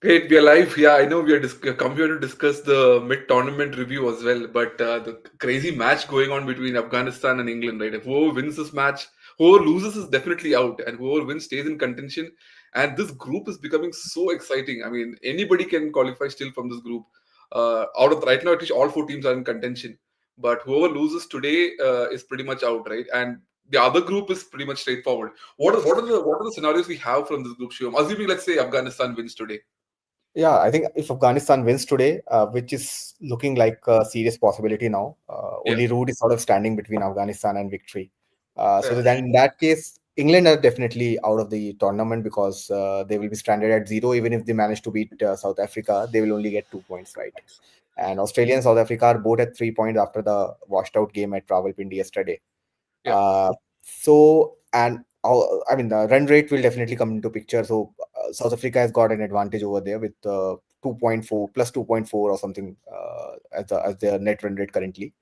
Great, we are live. Yeah, I know we are come here to discuss the mid-tournament review as well. But the crazy match going on between Afghanistan and England, right? If whoever wins this match, whoever loses is definitely out, and whoever wins stays in contention. And this group is becoming so exciting. I mean, anybody can qualify still from this group. Out of right now, at least all four teams are in contention. But whoever loses today is pretty much out, right? And the other group is pretty much straightforward. What are the scenarios we have from this group, Shivam? Assuming, let's say, Afghanistan wins today. Yeah, I think if Afghanistan wins today, which is looking like a serious possibility now, Yeah. only route is sort of standing between Afghanistan and victory. Yeah. So then in that case, England are definitely out of the tournament because they will be stranded at zero. Even if they manage to beat South Africa, they will only get 2 points, right? And Australia and South Africa are both at 3 points after the washed out game at Rawalpindi yesterday. Yeah. I mean, the run rate will definitely come into picture. So South Africa has got an advantage over there with 2.4 plus 2.4 or something as their net run rate currently.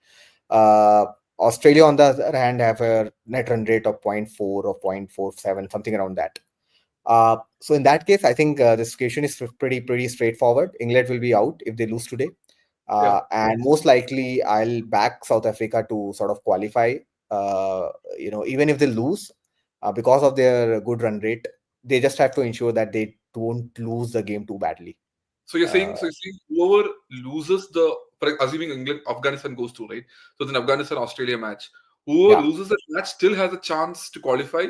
Uh, Australia, on the other hand, have a net run rate of zero point 0.4 or 0.47, something around that. So in that case, I think the situation is pretty straightforward. England will be out if they lose today, Yeah. and most likely I'll back South Africa to sort of qualify. Uh, Even if they lose, because of their good run rate, they just have to ensure that they don't lose the game too badly. Uh, So you're saying whoever loses assuming England Afghanistan goes through, right? So then Afghanistan Australia match, whoever yeah, loses that match still has a chance to qualify,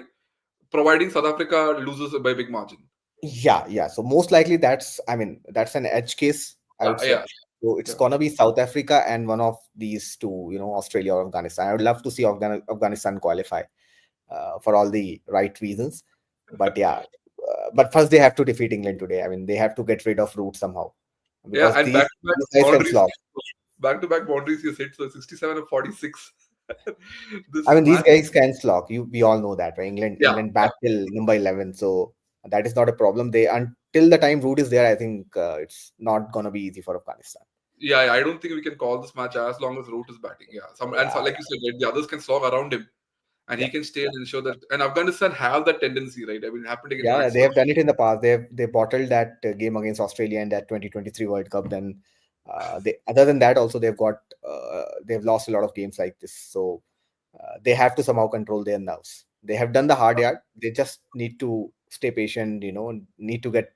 providing South Africa loses by a big margin. yeah. So most likely I mean, that's an edge case, I Yeah, would say. yeah, So it's yeah. gonna be South Africa and one of these two, Australia or Afghanistan. I would love to see Afghanistan qualify for all the right reasons. But yeah, but first they have to defeat England today. I mean, they have to get rid of Root somehow Yeah, because and back-to-back these guys can boundaries, slog. back-to-back boundaries you hit, so 67 and 46. I This mean, these match, guys can slog. We all know that, right? yeah, England yeah. back till number 11, so that is not a problem. They until the time Root is there, I think it's not gonna be easy for Afghanistan. Yeah, I don't think we can call this match as long as Root is batting. Yeah, so Yeah, like you said, right, the others can slog around him, and yeah, he can stay and ensure that. And Afghanistan have that tendency, right? I mean, it happened against yeah. They Pakistan. have done it in the past. They bottled that game against Australia in that 2023 World Cup. Then, they other than that, also they've lost a lot of games like this. So they have to somehow control their nerves. They have done the hard yard. They just need to stay patient. Need to get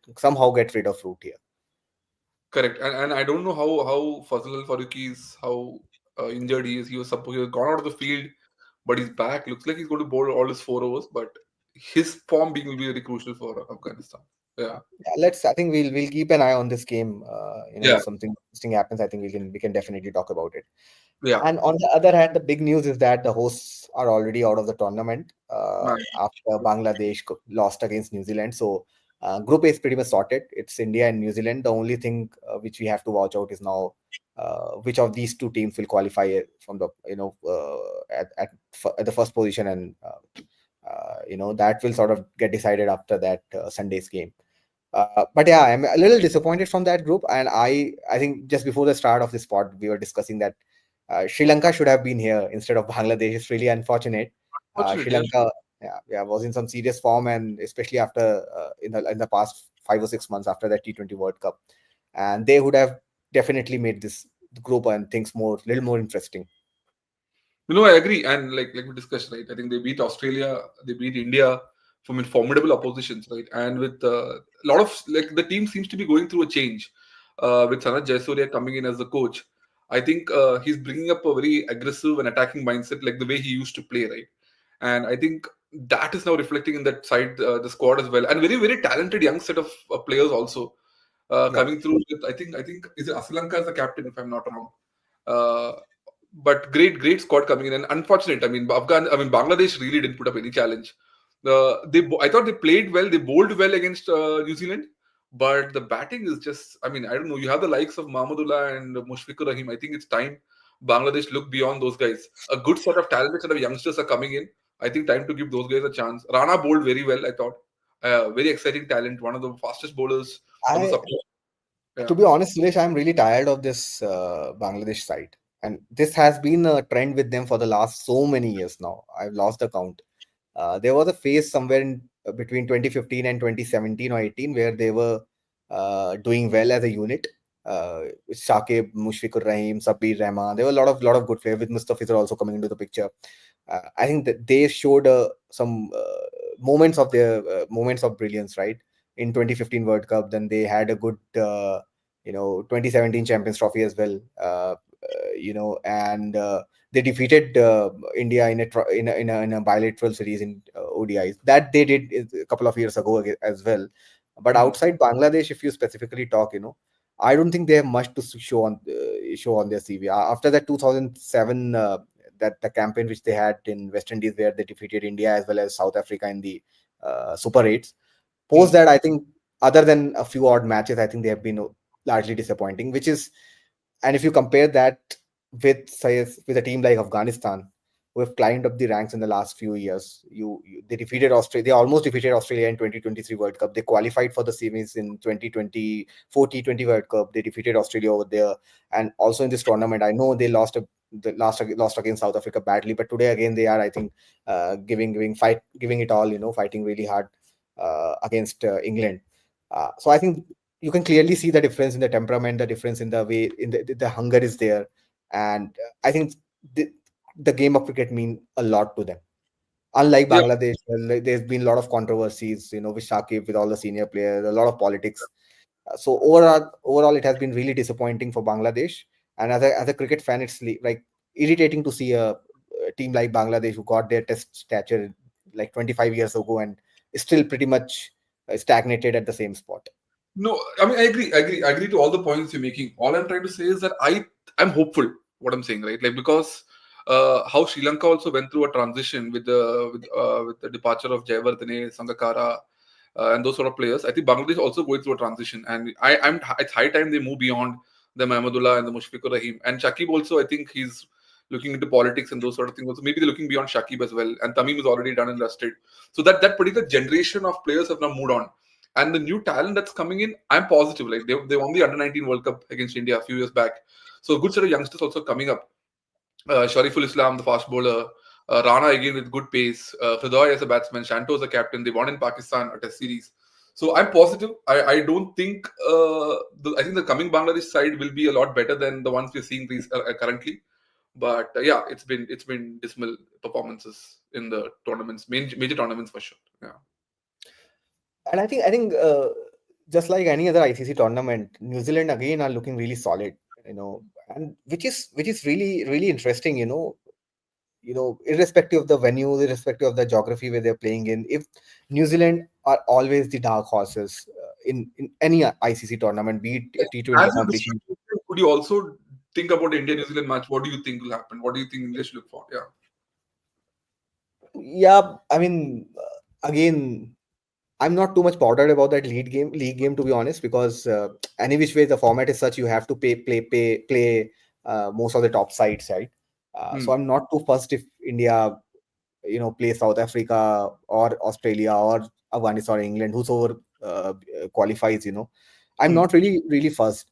rid of Root here. Correct, and I don't know how Fazal Al Farooqi is, how injured he is. He was gone out of the field, but he's back. Looks like he's going to bowl all his 4 overs, but his form being will be very crucial for Afghanistan. Yeah, Yeah, let's. I think we'll keep an eye on this game. yeah, If something interesting happens, I think we can definitely talk about it. yeah. And on the other hand, the big news is that the hosts are already out of the tournament Man. after Bangladesh lost against New Zealand. So Group A is pretty much sorted. It's India and New Zealand. The only thing which we have to watch out is now which of these two teams will qualify from the at the first position, and that will sort of get decided after that Sunday's game. But yeah, I'm a little disappointed from that group, and I think just before the start of this pod, we were discussing that Sri Lanka should have been here instead of Bangladesh. It's really unfortunate. Fortunate, Sri yeah. Lanka, yeah, was in some serious form, and especially after in the past 5 or 6 months after that T20 World Cup, and they would have definitely made this group and things little more interesting. I agree, and like we discussed, right? I think they beat Australia, they beat India from formidable oppositions, right? And with a lot of like the team seems to be going through a change with Sanat Jayasuriya coming in as the coach. I think he's bringing up a very aggressive and attacking mindset, like the way he used to play, right? And I think that is now reflecting in that side, the squad as well, and very very talented young set of players also Yeah, coming through. With, I think is it Aslanka as the captain, if I'm not wrong. Uh, but great squad coming in, and unfortunate. Bangladesh really didn't put up any challenge. I thought they played well, they bowled well against New Zealand, but the batting is just. I mean, I don't know. You have the likes of Mahmudullah and Mushfiqur Rahim. I think it's time Bangladesh look beyond those guys. A good set of talented set of youngsters are coming in. I think time to give those guys a chance. Rana bowled very well. I thought very exciting talent, one of the fastest bowlers on the I support. Yeah, to be honest, Suresh, I'm really tired of this Bangladesh side. And this has been a trend with them for the last so many years now. I've lost the count. There was a phase somewhere between 2015 and 2017 or 18 where they were doing well as a unit. Shakib, Mushfiqur Rahim, Sabir Rahman. There were a lot of good players with Mustafizur also coming into the picture. I think that they showed some moments of brilliance, right? In 2015 World Cup, then they had a good 2017 Champions Trophy as well. And they defeated India in a bilateral series in ODIs that they did a couple of years ago as well. But Hmm. outside Bangladesh, if you specifically talk, I don't think they have much to show on their CV. After that 2007 that the campaign which they had in West Indies where they defeated India as well as South Africa in the Super 8s. Hmm. Post that, I think other than a few odd matches, I think they have been largely disappointing. And if you compare that with say with a team like Afghanistan, who have climbed up the ranks in the last few years, they defeated Australia. They almost defeated Australia in 2023 World Cup. They qualified for the semis in 2024 T20 World Cup. They defeated Australia over there, and also in this tournament, I know they lost against South Africa badly, but today again they are, I think, giving it all, fighting really hard against England. So I think you can clearly see the difference in the temperament, the difference in the way in the hunger is there, and I think the, the game of cricket mean a lot to them. Unlike Yeah. Bangladesh, well, there's been a lot of controversies, with Shakib, with all the senior players, a lot of politics. So overall, it has been really disappointing for Bangladesh. And as a cricket fan, it's like irritating to see a team like Bangladesh who got their test stature like 25 years ago and is still pretty much stagnated at the same spot. No, I mean, I agree to all the points you're making. All I'm trying to say is that I'm hopeful. What I'm saying, right? Like, because how Sri Lanka also went through a transition with the departure of Jayawardene, Sangakkara, and those sort of players. I think Bangladesh also going through a transition, and it's high time they move beyond the Mahmudullah and the Mushfiqur Rahim and Shakib. Also, I think he's looking into politics and those sort of things. Also, maybe they're looking beyond Shakib as well. And Tamim is already done and dusted. So that particular generation of players have now moved on, and the new talent that's coming in, I'm positive. Like they won the under 19 World Cup against India a few years back, so a good set of youngsters also coming up. Shariful Islam, the fast bowler, Rana again with good pace, Hridoy as a batsman, Shanto as a captain. They won in Pakistan a Test series, so I'm positive. I don't think I think the coming Bangladesh side will be a lot better than the ones we're seeing currently. But yeah, it's been dismal performances in the tournaments, major tournaments for sure. Yeah. And I think just like any other ICC tournament, New Zealand again are looking really solid, and which is really really interesting, irrespective of the venue, irrespective of the geography where they're playing in. If New Zealand are always the dark horses in any ICC tournament, be it T20 As you competition. described, could you also think about the India New Zealand match? What do you think will happen? What do you think English look for? Yeah. Yeah, I mean, again, I'm not too much bothered about that league game to be honest, because any which way the format is such, you have to play most of the top sides, right? So Hmm. I'm not too fussed if India, play South Africa or Australia or Afghanistan or England, whosoever qualifies. I'm Hmm. not really really fussed.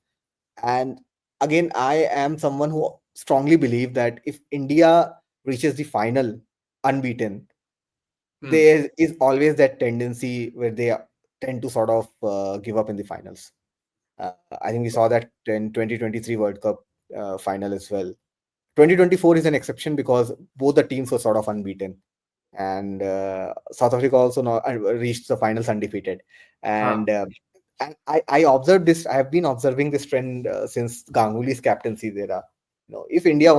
And again, I am someone who strongly believe that if India reaches the final unbeaten, Hmm. there is always that tendency where they tend to sort of give up in the finals. I think we saw that in 2023 World Cup final as well. 2024 is an exception because both the teams were sort of unbeaten, and South Africa also not reached the finals undefeated. Huh. And I observed this. I have been observing this trend since Ganguly's captaincy era. If India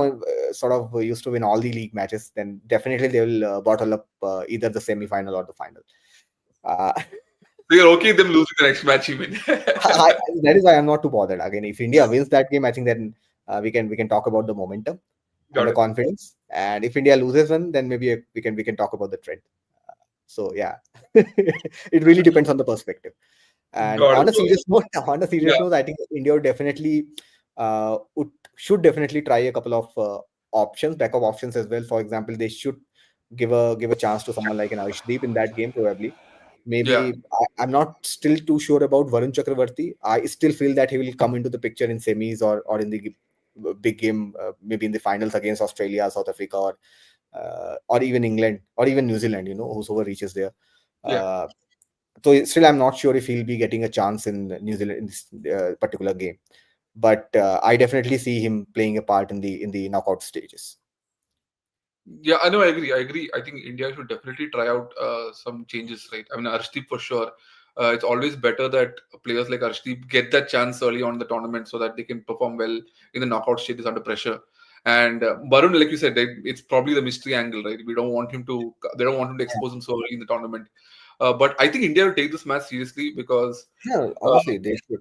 sort of used to win all the league matches, then definitely they will bottle up either the semi-final or the final. Uh, So you're okay with them losing the next match even? that is why I'm not too bothered. Again, if India wins that game, I think then we can talk about the momentum and Got the it. confidence. And if India loses one, then maybe we can talk about the trend. So yeah, it really depends on the perspective. And Got it. on a So, serious note, on a serious yeah. note, I think India would definitely should definitely try a couple of backup options as well. For example, they should give a chance to someone like an Arshdeep in that game probably. Yeah. Maybe I'm not still too sure about Varun Chakravarti. I still feel that he will come into the picture in semis or in the big game, maybe in the finals against Australia, South Africa, or even England or even New Zealand. Whosoever reaches there. Yeah. Uh, So still, I'm not sure if he'll be getting a chance in New Zealand in this particular game. But I definitely see him playing a part in the knockout stages. Yeah, I know. I agree. I agree. I think India should definitely try out some changes, right? I mean, Arshdeep for sure. It's always better that players like Arshdeep get that chance early on in the tournament so that they can perform well in the knockout stages under pressure. And Barun, like you said, right, it's probably the mystery angle, right? We don't want him to. They don't want him to expose him so early in the tournament. But I think India will take this match seriously because Yeah, uh, obviously they should.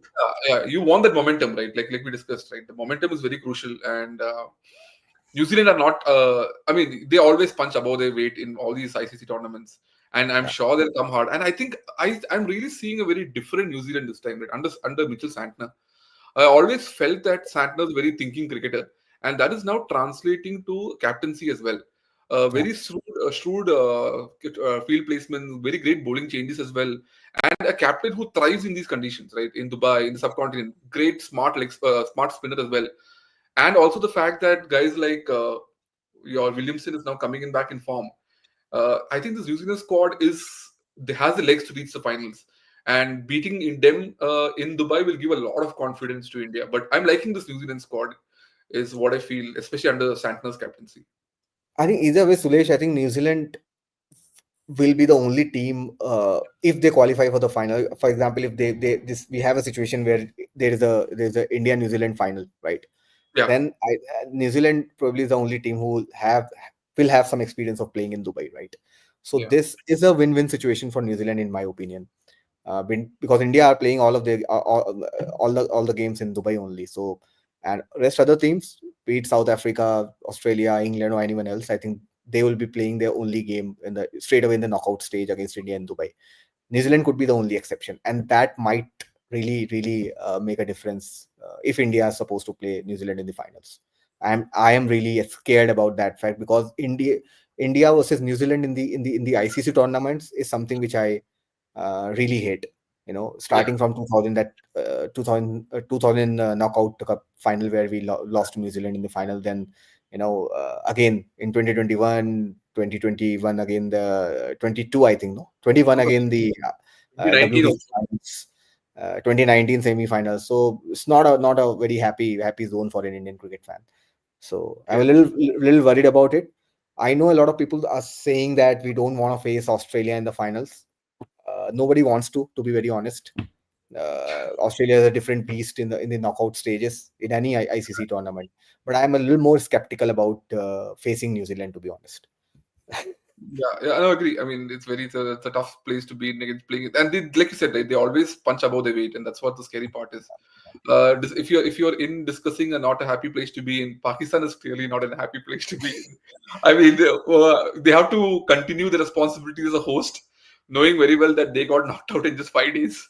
yeah, you want that momentum, right? Like we discussed, right? The momentum is very crucial, and New Zealand are not. I mean, they always punch above their weight in all these ICC tournaments, and I'm Yeah, sure they'll come hard. And I think I'm really seeing a very different New Zealand this time, right? Under Mitchell Santner. I always felt that Santner is a very thinking cricketer, and that is now translating to captaincy as well. yeah, Very shrewd field placement, very great bowling changes as well, and a captain who thrives in these conditions, right? In Dubai, in the subcontinent, great smart spinner as well, and also the fact that guys like your Williamson is now coming in back in form. I think this New Zealand squad has the legs to reach the finals, and beating in them in Dubai will give a lot of confidence to India. But I'm liking this New Zealand squad, is what I feel, especially under Santner's captaincy. I think either way, Sulesh, I think New Zealand will be the only team if they qualify for the final. For example, if they this we have a situation where there's a India New Zealand final, right? Yeah, Then New Zealand probably is the only team who will have some experience of playing in Dubai, right? So yeah, this is a win-win situation for New Zealand, in my opinion. Because India are playing all the games in Dubai only. So and rest other teams, be it South Africa, Australia, England, or anyone else, I think they will be playing their only game in the straight away in the knockout stage against India in Dubai. New Zealand could be the only exception, and that might really make a difference if India is supposed to play New Zealand in the finals. I am really scared about that fact because India versus New Zealand in the ICC tournaments is something which I really hate. You know, yeah, starting from 2000 that 2000 knockout cup final where we lost to New Zealand in the final. Then again in 2021, 2021 again the 22 I think no 21 again the 2019 WTC also. finals. 2019 semi-finals, so it's not a very happy zone for an Indian cricket fan. So I'm a Yeah, little worried about it. I know a lot of people are saying that we don't want to face Australia in the finals. Nobody wants to be very honest. Australia is a different beast in the knockout stages in any ICC tournament. But I'm a little more skeptical about facing New Zealand, to be honest. yeah, I don't agree. I mean, it's a tough place to be in against playing it, and like you said, right, they always punch above their weight, and that's what the scary part is. If you're in discussing a not a happy place to be in, Pakistan is clearly not a happy place to be in. I mean, they have to continue the responsibility as a host, knowing very well that they got knocked out in just 5 days,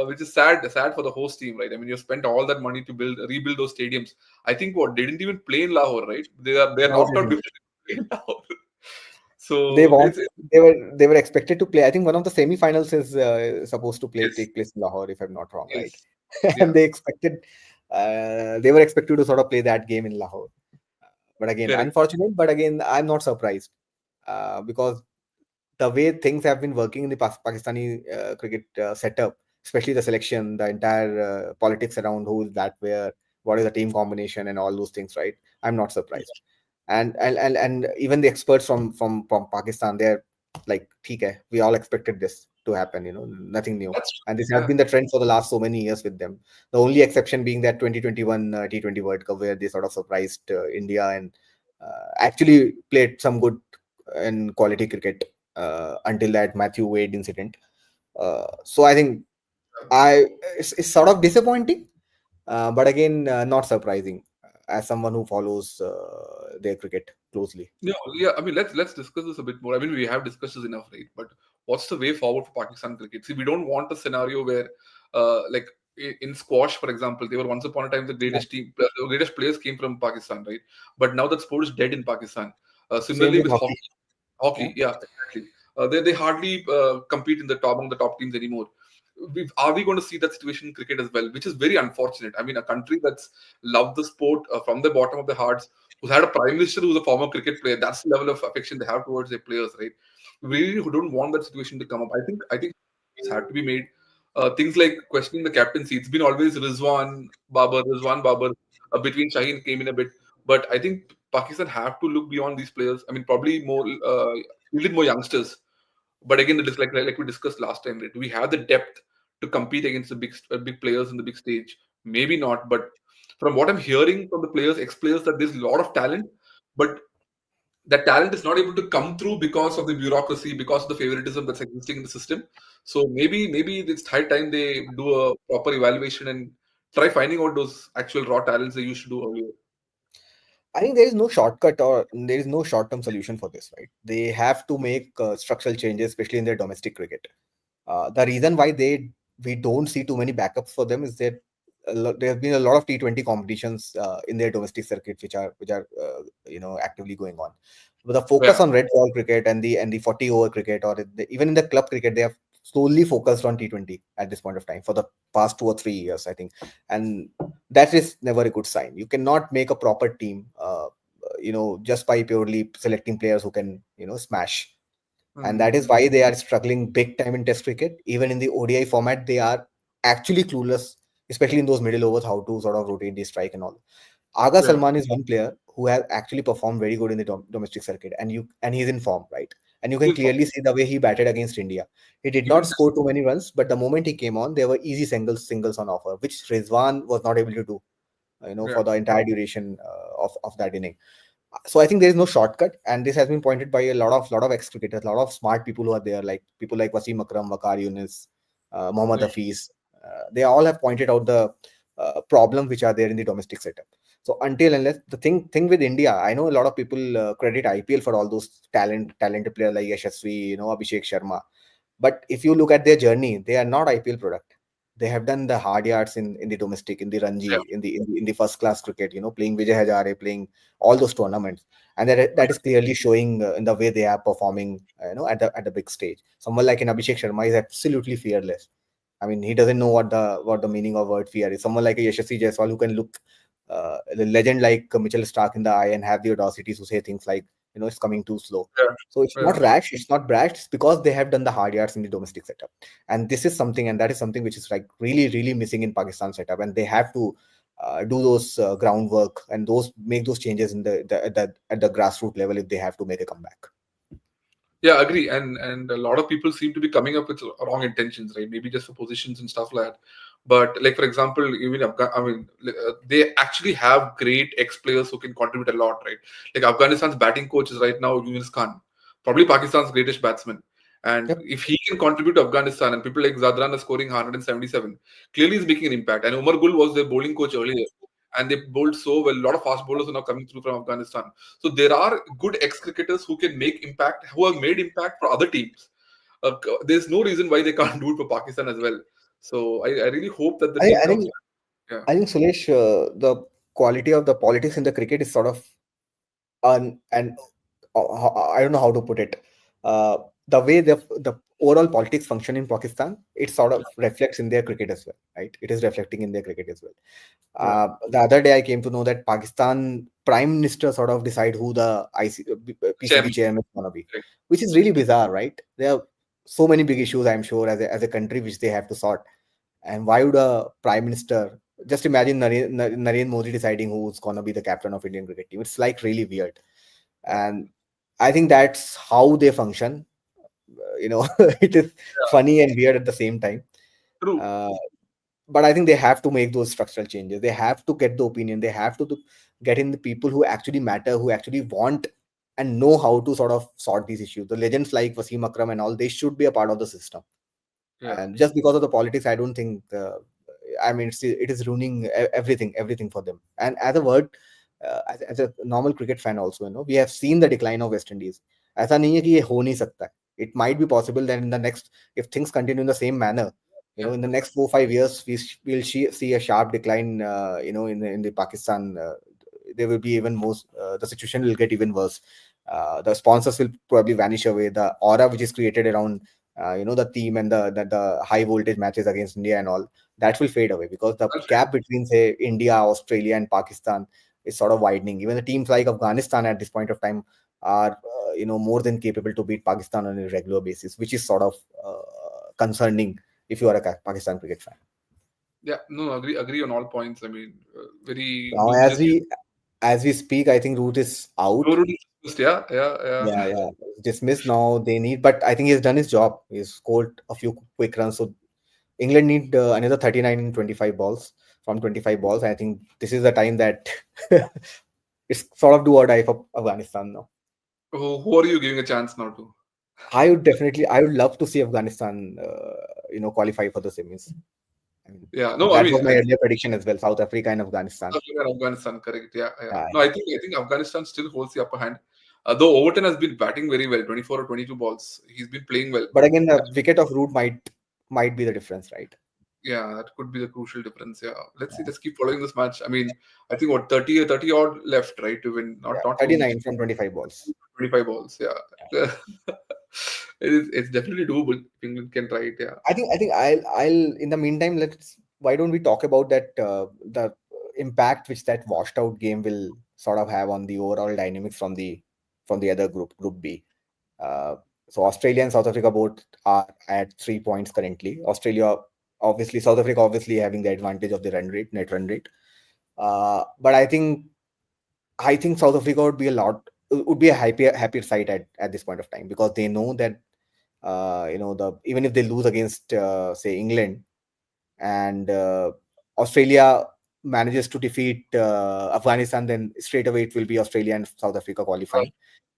which is sad for the host team, right? I mean, you spent all that money to rebuild those stadiums. I think what they didn't even play in Lahore, right? They are No, knocked they out didn't. before they play in Lahore. They So want it's they were expected to play. I think one of the semi-finals is supposed to yes, take place in Lahore, if I'm not wrong, right? yes, And yeah, they were expected to sort of play that game in Lahore. But again, correct. unfortunate. But again, I'm not surprised because the way things have been working in the Pakistani cricket setup, especially the selection, the entire politics around who is that where, what is the team combination, and all those things, right? I'm not surprised. And even the experts from Pakistan, they're like, "Okay, we all expected this to happen. Nothing new." That's And this true. has Yeah, been the trend for the last so many years with them. The only exception being that 2021 T20 World Cup, where they sort of surprised India and actually played some good and quality cricket until that Matthew Wade incident. So I think I it's sort of disappointing, but again, not surprising as someone who follows their cricket closely. yeah, yeah. I mean, let's discuss this a bit more. I mean, we have discussed this enough, right? But what's the way forward for Pakistan cricket? See, we don't want a scenario where, like in squash, for example, they were once upon a time Yeah, the greatest players came from Pakistan, right? But now that sport is dead in Pakistan. same Similarly with with hockey. hockey. Yeah, Hockey, yeah, exactly. They hardly compete in the top among the top teams anymore. Are we going to see that situation in cricket as well, which is very unfortunate. I mean, a country that's loved the sport from the bottom of their hearts, who's had a prime minister who's a former cricket player. That's the level of affection they have towards their players, right? We really don't want that situation to come up. I think. changes had to be made. Things like questioning the captaincy. It's been always Rizwan Babar. Between Shaheen came in a bit, but I think Pakistan have to look beyond these players. I mean, probably more, little more youngsters. But again, it is like we discussed last time. Right? Do we have the depth to compete against the big players in the big stage? Maybe not, but from what I'm hearing from the players, ex-players, that there's a lot of talent, but that talent is not able to come through because of the bureaucracy, because of the favoritism that's existing in the system. So maybe it's high time they do a proper evaluation and try finding out those actual raw talents they used to do earlier. I think there is no shortcut or there is no short-term solution for this, right? They have to make structural changes, especially in their domestic cricket. The reason why we don't see too many backups for them is that there have been a lot of T20 competitions in their domestic circuit, which are actively going on. But the focus Yeah, on red ball cricket and the 40 over cricket, or even in the club cricket, they have solely focused on T20 at this point of time for the past 2 or 3 years, I think, and that is never a good sign. You cannot make a proper team, just by purely selecting players who can, smash, and that mm, is why they are struggling big time in Test cricket. Even in the ODI format, they are actually clueless, especially in those middle overs, how to sort of rotate the strike and all. Aga yeah, Salman is one player who has actually performed very good in the domestic circuit, and he's in form, right? And you can he's fine. clearly see the way he batted against India. He did not Even score too many runs, but the moment he came on, there were easy singles on offer, which Rizwan was not able to do, yeah, for the entire duration of that inning. So I think there is no shortcut, and this has been pointed by a lot of ex cricketers, a lot of smart people who are there, like people like Wasim Akram, Wakar Yunis, Mohammad yeah, Hafiz. They all have pointed out the problem which are there in the domestic setup. So until unless the thing with India, I know a lot of people credit IPL for all those talented players like Yashasvi, Abhishek Sharma. But if you look at their journey, they are not IPL product. They have done the hard yards in the domestic, in the yeah. Ranji, in the first class cricket. Playing Vijay Hazare, playing all those tournaments, and that is clearly showing in the way they are performing. At the big stage. Someone like an Abhishek Sharma is absolutely fearless. I mean, he doesn't know what the meaning of word fear is. Someone like a Yashasvi Jaiswal who can look the legend like Mitchell Stark in the eye and have the audacity to say things like, it's coming too slow. Yeah, So it's not yeah. rash, it's not brash, it's because they have done the hard yards in the domestic setup. And this is something, and that is something which is like really, really missing in Pakistan setup. And they have to do those groundwork and make those changes at the grassroots level if they have to make a comeback. Yeah, agree. And a lot of people seem to be coming up with wrong intentions, right? Maybe just for positions and stuff like that. But like for example, even they actually have great ex players who can contribute a lot, right? Like Afghanistan's batting coach is right now Yunus Khan, probably Pakistan's greatest batsman. And Yep. if he can contribute to Afghanistan, and people like Zadran are scoring 177, clearly he's making an impact. And Umar Gul was their bowling coach earlier, and they bowled so well. A lot of fast bowlers are now coming through from Afghanistan. So there are good ex-cricketers who can make impact, who have made impact for other teams. There's no reason why they can't do it for Pakistan as well. So I really hope that the I, team I comes. think Yeah, I think Suresh, the quality of the politics in the cricket is sort of and I don't know how to put it. Uh, the way the overall politics function in Pakistan, it sort of reflects in their cricket as well, right? It is reflecting in their cricket as well. yeah. The other day, I came to know that Pakistan Prime Minister sort of decide who the PCB Chairman. chairman is gonna be, Right. which is really bizarre, right? There are so many big issues, I'm sure, as a country which they have to sort. And why would a prime minister just imagine Narendra Modi deciding who's gonna be the captain of Indian cricket team? It's like really weird, Yeah, and I think that's how they function. It is yeah. funny and weird at the same time. True. Uh, but I think they have to make those structural changes. They have to get the opinion. They have to get in the people who actually matter, who actually want and know how to sort of sort these issues. The legends like Wasim Akram and all, they should be a part of the system. Yeah, And just because of the politics, I don't think I mean it is ruining everything for them. And as a word, as a normal cricket fan also, we have seen the decline of West Indies. ऐसा नहीं है कि ये हो नहीं सकता. It might be possible that in the next, if things continue in the same manner, yeah. in the next 4 5 years, we'll see a sharp decline. In the Pakistan, there will be even more. The situation will get even worse. The sponsors will probably vanish away. The aura which is created around the team and the high voltage matches against India and all, that will fade away because the Well said. gap between, say, India, Australia, and Pakistan is sort of widening. Even the teams like Afghanistan at this point of time are more than capable to beat Pakistan on a regular basis, which is sort of concerning if you are a Pakistan cricket fan. Yeah, no, agree on all points. I mean, very Now, dubious. as we speak, I think Root is out. Overall dismissed, yeah, yeah, Yeah, yeah. yeah, dismissed now. They need, but I think he's done his job. He's scored a few quick runs. So England need another 39 in 25 balls from 25 balls. I think this is the time that it's sort of do or die for Afghanistan now. Who are you giving a chance now to? I would love to see Afghanistan, qualify for the semis. I mean, Yeah, no, I that mean, was my earlier prediction as well. South Africa and Afghanistan. Africa and Afghanistan, correct? Yeah, yeah. Yeah, No, I think Afghanistan still holds the upper hand. Though Overton has been batting very well, 24 or 22 balls. He's been playing well. but again, the wicket of Root might be the difference, right? Yeah, that could be the crucial difference. Yeah, let's see. Let's keep following this match. I mean, I think what 30 odd left, right, to win, Yeah, not to reach 39 from 25 balls. 25 balls. Yeah, it's definitely doable if England can try it. Yeah, I think I'll in the meantime, let's why don't we talk about that the impact which that washed out game will sort of have on the overall dynamics from the other group B. Uh, so Australia and South Africa both are at 3 points currently. South Africa obviously having the advantage of the net run rate. But I think South Africa would be a happier side at this point of time because they know that the even if they lose against say England and Australia manages to defeat Afghanistan, then straight away it will be Australia and South Africa qualifying.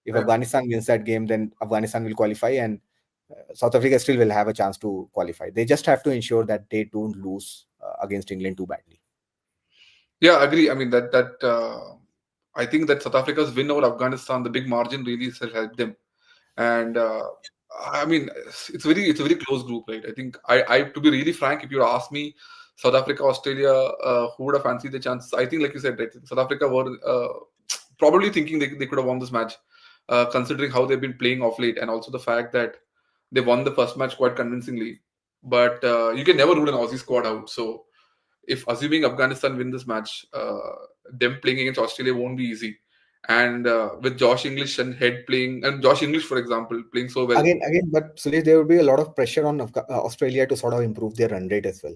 If yeah. Afghanistan wins that game, then Afghanistan will qualify, and South Africa still will have a chance to qualify. They just have to ensure that they don't lose against England too badly. Yeah, agree. I mean that I think that South Africa's win over Afghanistan, the big margin really has helped them. And I mean, it's a very close group, right? I think I to be really frank, if you ask me, South Africa, Australia, who would have fancied the chances? I think, like you said, right, South Africa were probably thinking they could have won this match, considering how they've been playing off late, and also the fact that they won the first match quite convincingly. But you can never rule an Aussie squad out. So if assuming Afghanistan win this match, them playing against Australia won't be easy. And with Josh English and Head playing, and Josh English, for example, playing so well. But Suresh, there will be a lot of pressure on Australia to sort of improve their run rate as well.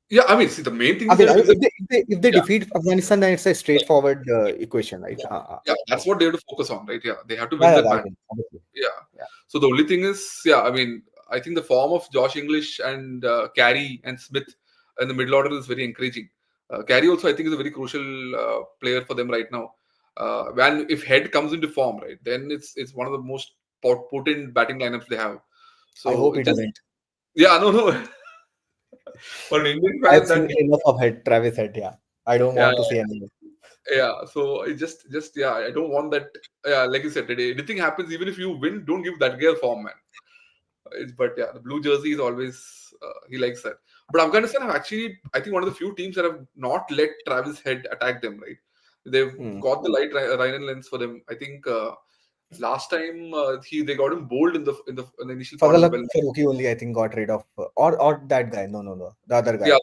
Yeah, I mean, see, the main thing I is they mean, have to win. if they Yeah, defeat Afghanistan, then it's a straightforward equation, right? yeah, that's what they have to focus on, right? Yeah, they have to win Yeah, that match. obviously. Yeah. Yeah. So the only thing is, yeah, I mean, I think the form of Josh English and Carey and Smith in the middle order is very encouraging. Carey also, I think, is a very crucial player for them right now. When if Head comes into form, right, then it's one of the most potent batting lineups they have. I So hope it he just doesn't. yeah, no. For an Indian I've fan, that seen enough of Travis Head. Yeah, I don't yeah, want to see any. yeah. So it just yeah, I don't want that. Yeah, like you said today, anything happens, even if you win, don't give that guy a form, man. But yeah, the blue jersey is always he likes that. But Afghanistan have actually, I think, one of the few teams that have not let Travis Head attack them. Right, they've Hmm. got the light Ryan lens for them. I think last time they got him bold in the initial part of the Fazal bell. Farooqui only, I think, got rid of, or that guy. No, the other Yeah, guy,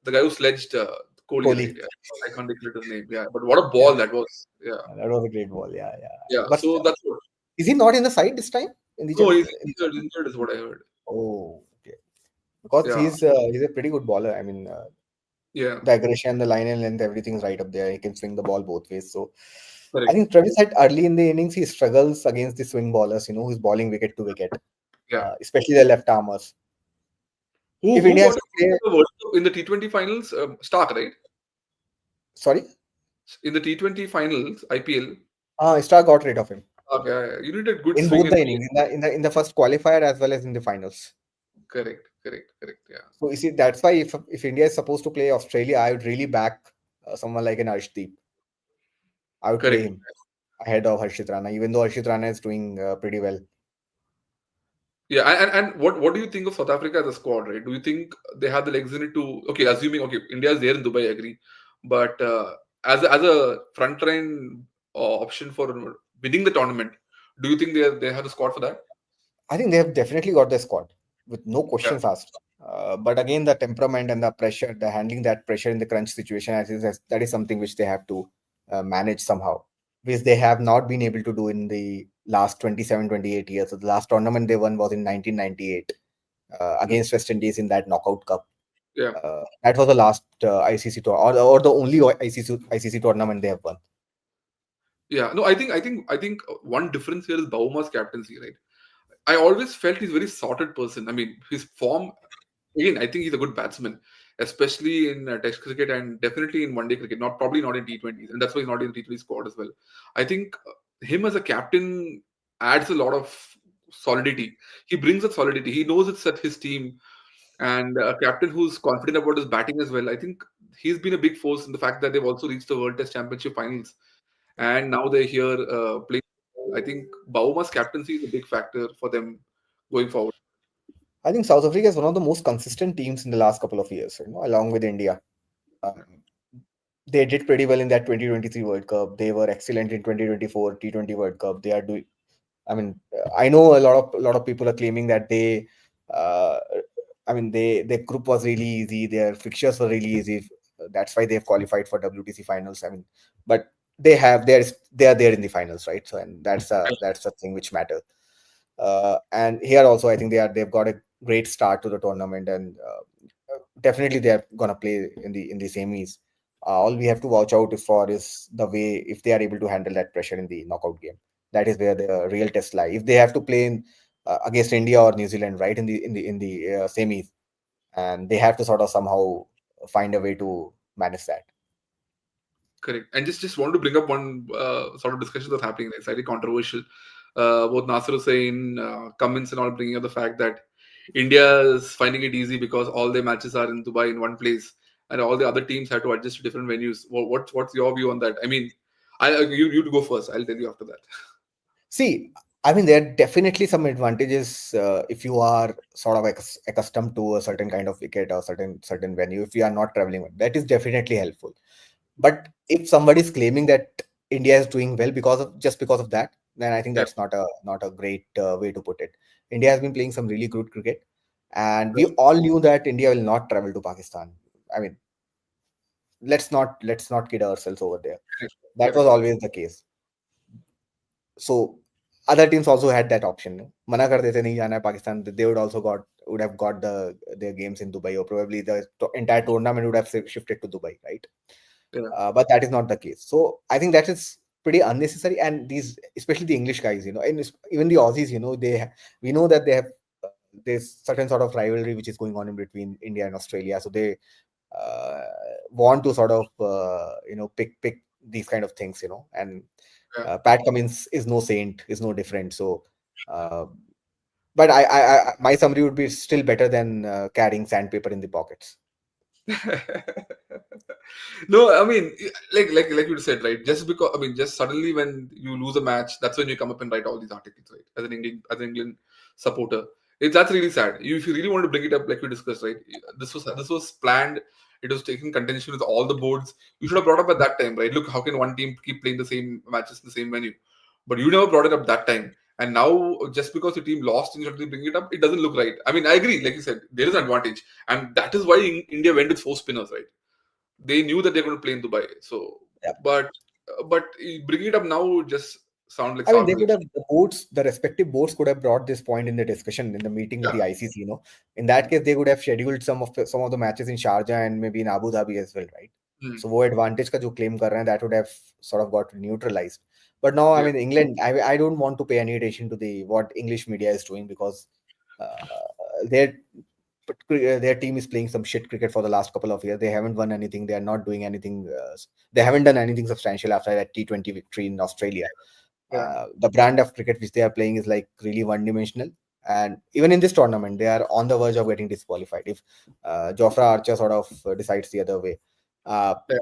the guy who sledged Kohli, right? Kohli. Yeah, I can't declare his name. Yeah, but what a Yeah, ball that was. Yeah, that was a great ball. Yeah, yeah. yeah. But So that's what. is he not in the side this time? In the No, he's in the, injured. Injured is what I heard. oh, okay. Because Yeah, he's a pretty good bowler. I mean, yeah, the aggression, the line and length, everything's right up there. He can swing the ball both ways. So I correct. think Travis had early in the innings he struggles against the swing bowlers. Who's bowling wicket to wicket, Yeah. especially the left armers. Who If who India has got to play, the World Cup in the T20 finals? Stark, right? sorry, In the T20 finals, IPL. Star got rid of him Okay, yeah, yeah. You need a good in swing both and the play. innings, in the first qualifier as well as in the finals. Correct, correct, correct. Yeah, So you see, that's why if India is supposed to play Australia, I would really back someone like an Arshdeep. I would play correct. him ahead of Harshit Rana, even though Harshit Rana is doing pretty well. Yeah, and what do you think of South Africa as a squad, right? Do you think they have the legs in it to okay, assuming okay, India is there in Dubai, I agree, but as a front line option for winning the tournament, do you think they have the squad for that? I think they have definitely got the squad with no Yeah, questions asked. But again, the temperament and the pressure, the handling that pressure in the crunch situation, I think that is something which they have to manage somehow, which they have not been able to do in the last 27, 28 years. So the last tournament they won was in 1998 Mm. against West Indies in that knockout cup. Yeah, That was the last ICC tour, or the only ICC tournament they have won. yeah. No, I think one difference here is Bauma's captaincy, right? I always felt he's a very sorted person. I mean, his form again. I think he's a good batsman, especially in Test cricket and definitely in one day cricket. Not probably not in T20s, and that's why he's not in the T20 squad as well. I think him as a captain adds a lot of solidity. He brings that solidity. He knows it's at his team, and a captain who's confident about his batting as well. I think he's been a big force in the fact that they've also reached the World Test Championship finals, and now they're here playing. I think Bauma's captaincy is a big factor for them going forward. I think South Africa is one of the most consistent teams in the last couple of years, along with India. Uh, they did pretty well in that 2023 World Cup. They were excellent in 2024 T20 World Cup. They are doing. I mean, I know a lot of people are claiming that uh, their group was really easy. Their fixtures were really easy. That's why they've qualified for WTC finals. I mean, but they are there in the finals, right? So, and that's the thing which matters. And here also, I think they've got a great start to the tournament, and definitely they are gonna play in the semis. All we have to watch out for is the way if they are able to handle that pressure in the knockout game. That is where the real test lie. If they have to play against India or New Zealand, right, in the semis, and they have to sort of somehow find a way to manage that. Correct. And just wanted to bring up one sort of discussion that's happening. It's slightly controversial. Both Nasser Hussain, Cummins, and all bringing up the fact that India is finding it easy because all their matches are in Dubai in one place, and all the other teams have to adjust to different venues. What's your view on that? I mean, you go first. I'll tell you after that. See, I mean, there are definitely some advantages if you are sort of accustomed to a certain kind of wicket or certain venue. If you are not traveling, that is definitely helpful. But if somebody is claiming that India is doing well because of that, then I think Yeah. that's not a great way to put it. India has been playing some really good cricket, and we all knew that India will not travel to Pakistan. I mean, let's not kid ourselves over there. Correct. That was Correct. always the case. So other teams also had that option. No? Mana kar dete nahi jana hai Pakistan. They would have got their games in Dubai, or probably the entire tournament would have shifted to Dubai, right? Yeah. But that is not the case. So I think that is pretty unnecessary. And these, especially the English guys, and even the Aussies, we know that they have there's certain sort of rivalry which is going on in between India and Australia. So they uh, want to sort of pick these kind of things, and Yeah. Pat Cummins is no saint, is no different. So, uh, but my summary would be still better than carrying sandpaper in the pockets. No, I mean, like you said, right? Just because I mean, just suddenly when you lose a match, that's when you come up and write all these articles, right? As an England supporter, that's really sad. If you really want to bring it up, like we discussed, right? This was planned. It was taken contention with all the boards. You should have brought up at that time, right? Look, how can one team keep playing the same matches in the same venue? But you never brought it up that time. And now, just because the team lost and you suddenly bring it up, it doesn't look right. I mean, I agree. Like you said, there is an advantage, and that is why India went with four spinners, right? They knew that they're going to play in Dubai. So, but bringing it up now just sound like I mean, they could salvage. have the respective boards could have brought this point in the discussion in the meeting with Yeah. the ICC. In that case, they would have scheduled some of the matches in Sharjah and maybe in Abu Dhabi as well, right? Hmm. So, वो advantage का जो claim कर रहे हैं, that would have sort of got neutralized. But now, I Yeah. mean, England, I don't want to pay any attention to the what English media is doing, because their their team is playing some shit cricket for the last couple of years. They haven't won anything. They are not doing anything. They haven't done anything substantial after that T20 victory in Australia. Yeah. The brand of cricket which they are playing is like really one-dimensional, and even in this tournament they are on the verge of getting disqualified if Jofra Archer sort of decides the other way. uh, Yeah.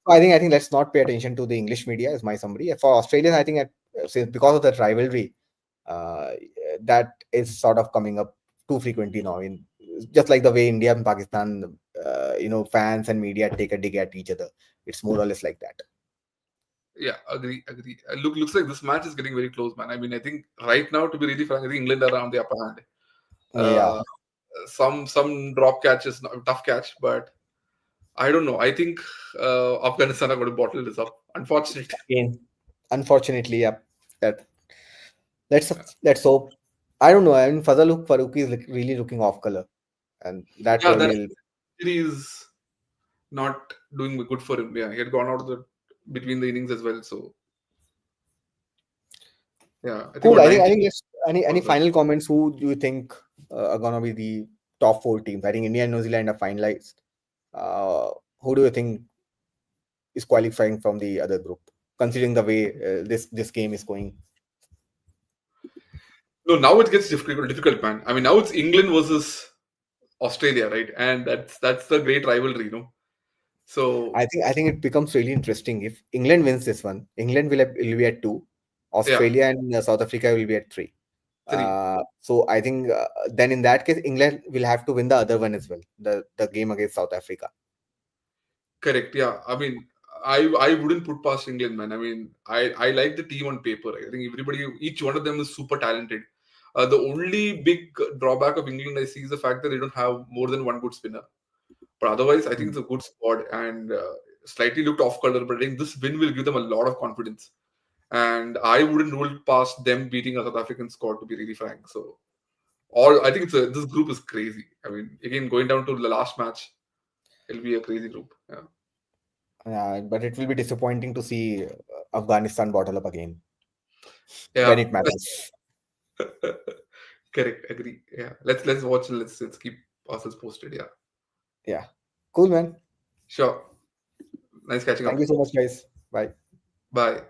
I think let's not pay attention to the English media is my summary. For Australians, I think since because of that rivalry, uh, that is sort of coming up too frequently now, in just like the way India and Pakistan, fans and media take a dig at each other. It's more or less like that. Yeah. Agree. Agree. Looks like this match is getting very close, man. I mean, I think right now, to be really frank, I think England are on the upper hand. Yeah. Uh, some drop catches, tough catch, but I don't know. I think Afghanistan are going to bottle this up. Unfortunate. Again, unfortunately, yeah. That. Let's Yeah, let's hope. I don't know. I mean, Faruqi is like really looking off color, and that yeah, probably that will. is not doing good for him. Yeah, he had gone out of the between the innings as well. So yeah, I think Cool. about I 90 think let's any was that. final comments? Who do you think are gonna be the top four teams? I think India and New Zealand are finalized. Uh, who do you think is qualifying from the other group, considering the way this game is going? No, now it gets difficult, man. I mean, now it's England versus Australia, right? And that's the great rivalry. So I think it becomes really interesting if England wins this one. England will be at two. yeah, Australia and South Africa will be at three. three. So I think then in that case, England will have to win the other one as well, the game against South Africa. Correct. Yeah. I mean, I wouldn't put past England, man. I mean, I like the team on paper. I think each one of them is super talented. The only big drawback of England I see is the fact that they don't have more than one good spinner. But otherwise, I think Mm. it's a good squad and slightly looked off color. But I think this win will give them a lot of confidence. And I wouldn't rule past them beating a South African squad, to be really frank. So, all I think this group is crazy. I mean, again, going down to the last match, it'll be a crazy group. Yeah. But it will be disappointing to see Afghanistan bottle up again when Yeah. it matters. Correct. Agree. Yeah. Let's watch and let's keep ourselves posted. Yeah. Yeah, cool, man. Sure. Nice catching Thank up. you so much, guys. Bye. Bye.